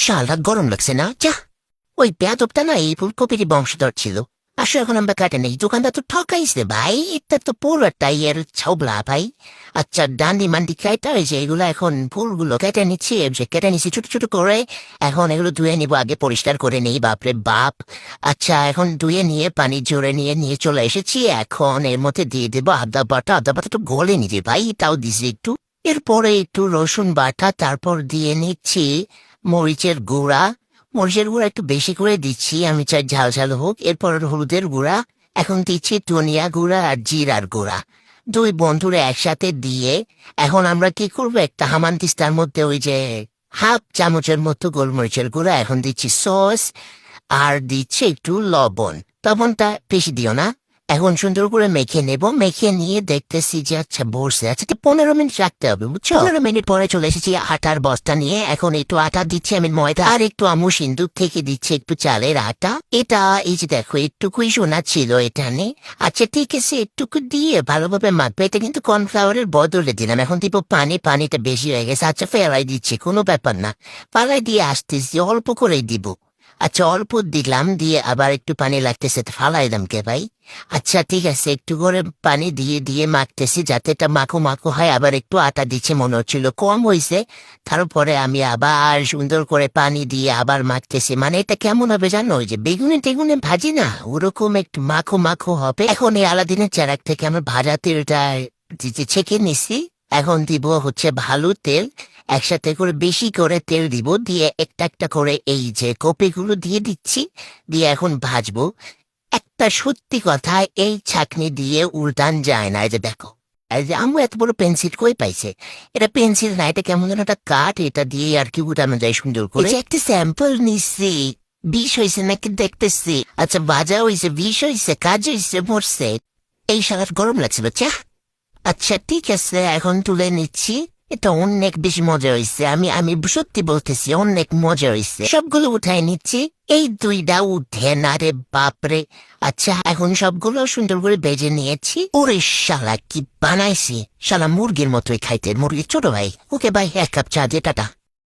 শালা গরম লাগছে না? যা, ওই বেয়াদবটা না এই ফুলকপির বংশধর ছিল। আসলে এখন আমরা কাটে নেই, দোকানদার তো ঠকাইছে ভাই, এটা তো পুরোটাই এর ছাবলা ভাই। আচ্ছা ডান্ডি মান্ডি কাটা হয়েছে, এগুলো এখন ফুলগুলো কেটে নিচ্ছি, যে কেটে নিচ্ছি ছোট ছোট করে। এখন এগুলো ধুয়ে নিবো, আগে পরিষ্কার করে নেই, বাপরে বাপ। আচ্ছা এখন ধুয়ে নিয়ে পানি জোরে নিয়ে নিয়ে চলে এসেছি, এখন এর মধ্যে দিয়ে দেবো আদা বাটা। আদা বাটা তো গলে নিতে ভাই, তাও দিছি একটু। এরপরে একটু রসুন বাটা, তারপর দিয়ে নিচ্ছি মরিচের গুঁড়া। মরিচের গুঁড়া একটু বেশি করে দিচ্ছি, আমি চাই ঝাল ঝাল হোক। এরপর হলুদের গুঁড়া, এখন দিচ্ছি ধনিয়া গুঁড়া আর জিরার গুঁড়া। দুই বন্ধুরা একসাথে দিয়ে এখন আমরা কি করবো, একটা হামানদিস্তার মধ্যে ওই যে হাফ চামচের মতো গোলমরিচের গুঁড়া, এখন দিচ্ছি সস আর দিচ্ছি একটু লবণ। লবণটা বেশি দিও না। এখন সুন্দর করে মেখে নেব, মেখে নিয়ে দেখতেছি যে আচ্ছা বসে আছে, 15 মিনিট রাখতে হবে বুঝছো। 15 মিনিট পরে চলে এসেছি আটার বস্তা নিয়ে, এখন একটু আটা দিচ্ছি আমি ময়দা, আর একটু আমু সিন্দুক থেকে দিচ্ছি একটু চালের আটা। এটা এই যে দেখো একটুকুই সোনা ছিল এখানে। আচ্ছা ঠিক আছে, একটুকু দিয়ে ভালোভাবে মাখবে। এটা কিন্তু কর্নফ্লাওয়ারের বদলে দিলাম, এখন দিব পানি, পানিটা বেশি হয়ে গেছে। আচ্ছা ফেলাই দিচ্ছি, কোনো ব্যাপার না, পালাই দিয়ে আসতেছি, অল্প করেই দিব। আচ্ছা অল্প দিলাম, দিয়ে আবার একটু পানি লাগতেছে, ফালাই দাম কে ভাই। আচ্ছা ঠিক আছে, একটু করে পানি দিয়ে দিয়ে মাখতেছি যাতে এটা মাখো মাখো হয়। আবার একটু আটা দিচ্ছে, মনে হচ্ছিল কম হয়েছে। তারপরে আমি আবার সুন্দর করে পানি দিয়ে আবার মাখতেছি। মানে এটা কেমন হবে জানো, ওই যে বেগুনে টেগুনে ভাজি না, ওরকম একটু মাখো মাখো হবে। এখন এই আলাদিনের চেরাক থেকে আমার ভাজা তেলটা ছেঁকে নিছি। এখন দিব হচ্ছে ভালো তেল, একসাথে করে বেশি করে তেল দিব, দিয়ে একটা একটা করে এই যে কপিগুলো দিয়ে দিচ্ছি, দিয়ে এখন ভাজবো। একটা সত্যি কথা, এই ছাকনি দিয়ে উল্টান যায় না। এই যে দেখো, এই যে আমি এত বড় পেন্সিল কই পাইছে, এটা পেন্সিল না, এটা কেমন যেন একটা কাঠ, এটা দিয়ে আর কি উঠানো যায় সুন্দর করে। এই যে একটা স্যাম্পল নিচ্ছি, বিষ হয়েছে নাকি দেখতেছি। আচ্ছা ভাজা হয়েছে, বিষ হয়েছে, কাজ হয়েছে, মরছে। এই সালাদ গরম লাগছে বাচ্চা। আচ্ছা ঠিক আছে, এখন তুলে নিচ্ছি। এটা অনেক বেশি মজা হয়েছে, আমি আমি সত্যি বলতেছি, অনেক মজা হয়েছে। সবগুলো উঠাই নিচ্ছি, এই দুইটা উঠে না রে বাপরে। আচ্ছা এখন সবগুলো সুন্দর করে বেজে নিয়েছি। ওরে শালা কি বানাইছি, শালা মুরগির মতোই খাইতে, মুরগির ছোট ভাই। ওকে ভাই, 1 কাপ চা দিয়ে টাটা।